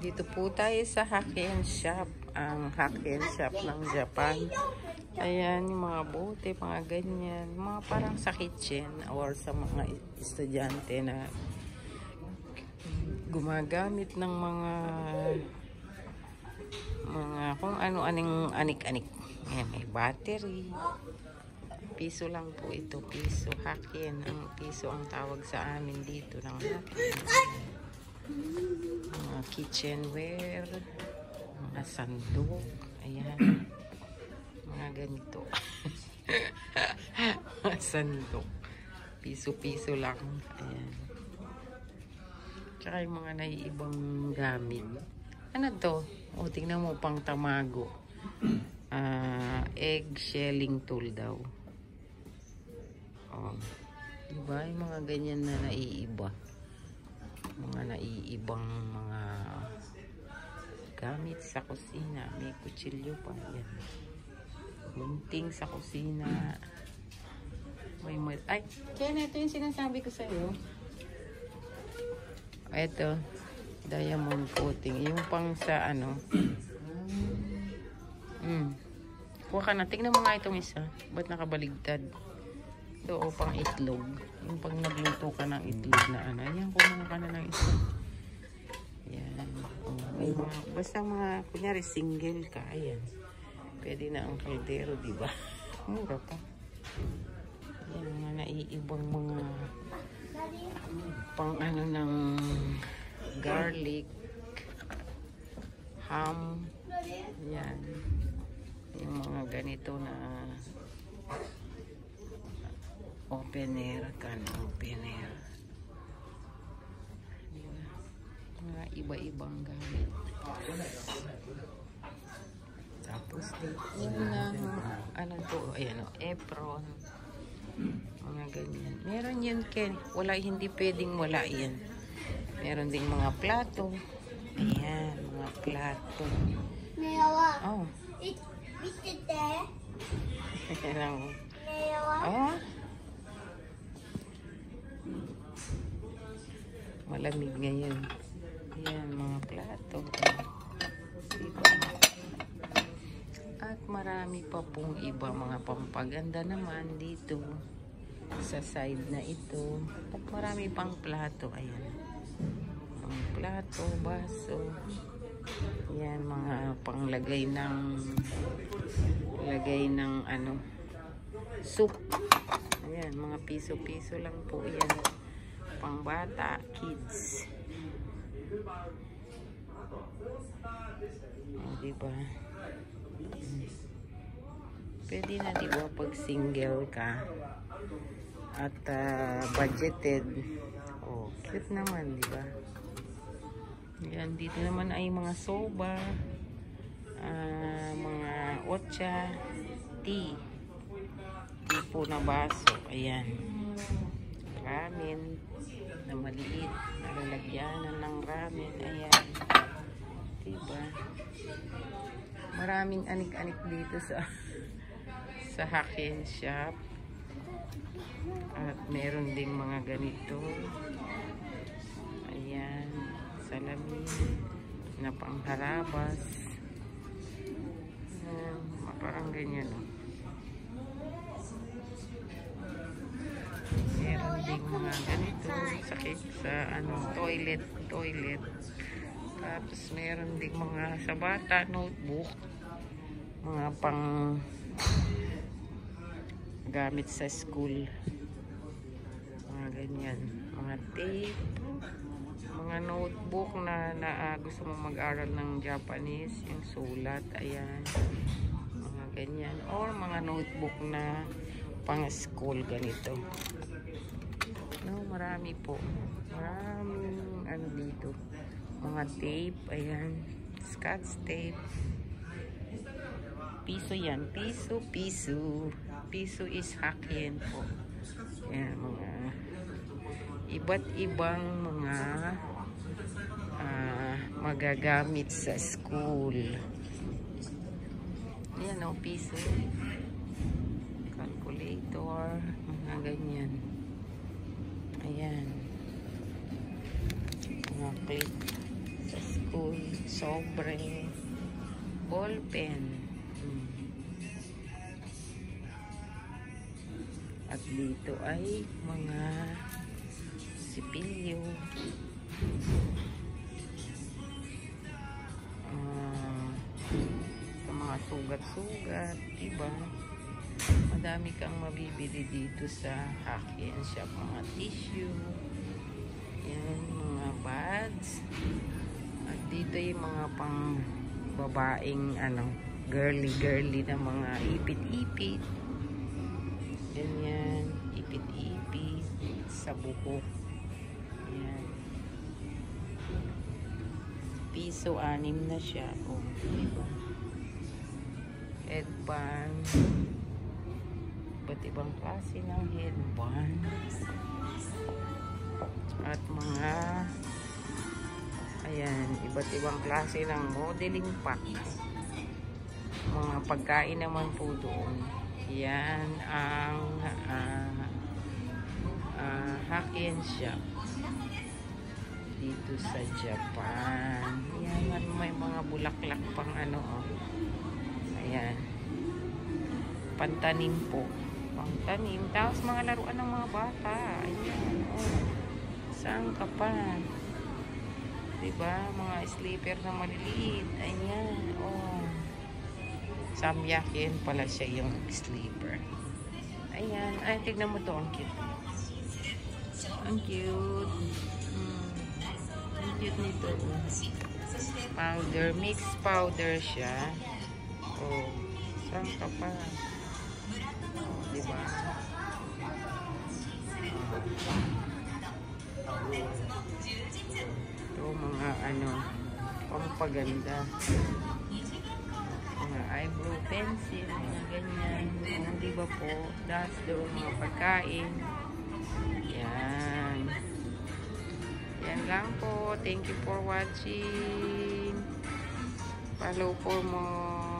Dito po tayo sa Hakken Shop. Ang Hakken Shop ng Japan. Ayan, yung mga bote, mga ganyan. Mga parang sa kitchen or sa mga estudyante na gumagamit ng mga kung ano-aning anik-anik. Ayan, may battery. Piso lang po ito. Piso. Hakken. Ang piso ang tawag sa amin dito ng Hakken. Mga kitchenware, mga sandok, ayan, mga ganito. Mga sandok, piso-piso lang, ayan. Tsaka yung mga naiibang gamit. Ano to? O, tingnan mo, pang tamago. Egg shelling tool daw. O, diba? Yung mga ganyan na naiiba. Mga naiibang mga gamit sa kusina. May kutsilyo pa. Yan. Gunting sa kusina. Ay, Ken, ito yung sinasabi ko sa'yo. Ito. Diamond coating. Yung pang sa ano. Kuha ka na. Tingnan mo nga itong isa. Ba't nakabaligtad? Ito o pang itlog. Yung pag nagluto ka ng itlog na ano. Ayan, kumuha ka na ng itlog. Ayan. May mga, basta mga, kunyari single ka. Ayan. Pwede na ang kaldero, diba? Mura pa. Ayan, mga naiibang mga pang ano ng garlic, ham. Ayan. Yung mga ganito na opener, opener. Mga iba-ibang gamit. Tapos dito na ano to, ayan o, apron. Mga ganyan. Meron yan, Ken. Wala, hindi pwedeng wala yan. Meron ding mga plato. Ayan, mga plato. Oh. Ayan ang oh. Malamig ngayon. Ayan, mga plato. Diba? At marami pa pong iba, mga pampaganda naman dito sa side na ito. At marami pang plato. Ayan. Mga plato, baso. Ayan, mga panglagay ng ano, soup. Ayan, mga piso-piso lang po yan. Pang bata, kids. Diba? Pwede na, diba, pag single ka at budgeted. Oh, cute naman, diba? Yan, dito naman ay mga soba, mga otcha, tea po na baso. Ayan, ramen na maliit, nalalagyanan ng ramen. Ayan, diba? Maraming anik-anik dito sa Hakken Shop. At meron ding mga ganito. Ayan, salamin na pangharabas. Ayan, parang ganyan. Meron ding mga ganito sa ano, toilet. Tapos meron ding mga sa bata, notebook, mga pang gamit sa school, mga ganyan, mga tape, mga notebook na gusto mong mag-aral ng Japanese, yung sulat. Ayan, mga ganyan, or mga notebook na pang school, ganito. No, marami po, maraming ano dito, mga tape. Ayan, scotch tape. Piso yan, piso is Hakken po. Ayan, mga iba't ibang mga magagamit sa school. Ayan o, piso, calculator, mga ganyan. Ayan, mga clip sa school. school, sobre, ballpen. At dito ay mga sipilyo. Sa mga sugat-sugat, diba? Madami kang mabibili dito sa Hack and Shop. Mga tissue. Yan, mga pads. At dito yung mga pang babaeng girly na mga ipit-ipit. Ganyan, ipit-ipit sa buhok. Yan. Piso 6 na siya. Oh, diba? Headband. Iba't ibang klase ng headband. At mga ayan, iba't ibang klase ng modeling pack. Mga pagkain naman po doon. Yan ang Hack and Shop dito sa Japan. Yan, may mga bulaklak pang oh. Ayan. Pantanim po. Pangtanim. Tapos mga laruan ng mga bata. Ayan. Oh. Saan ka pa? Diba? Mga sleeper na maliliit. Ayan. Oh. Samyakin pala siya yung sleeper. Ayan. Ay, tignan mo to. Ang cute. Ang cute. Ang cute nito. Powder. Mixed powder siya. Oh. Saan ka pa? Oh, diba? Ito mga pampaganda. Mga eyebrow pencil, mga ganyan. Oh, diba po? Das doon mga pagkain. Yan. Yan lang po. Thank you for watching. Follow for more.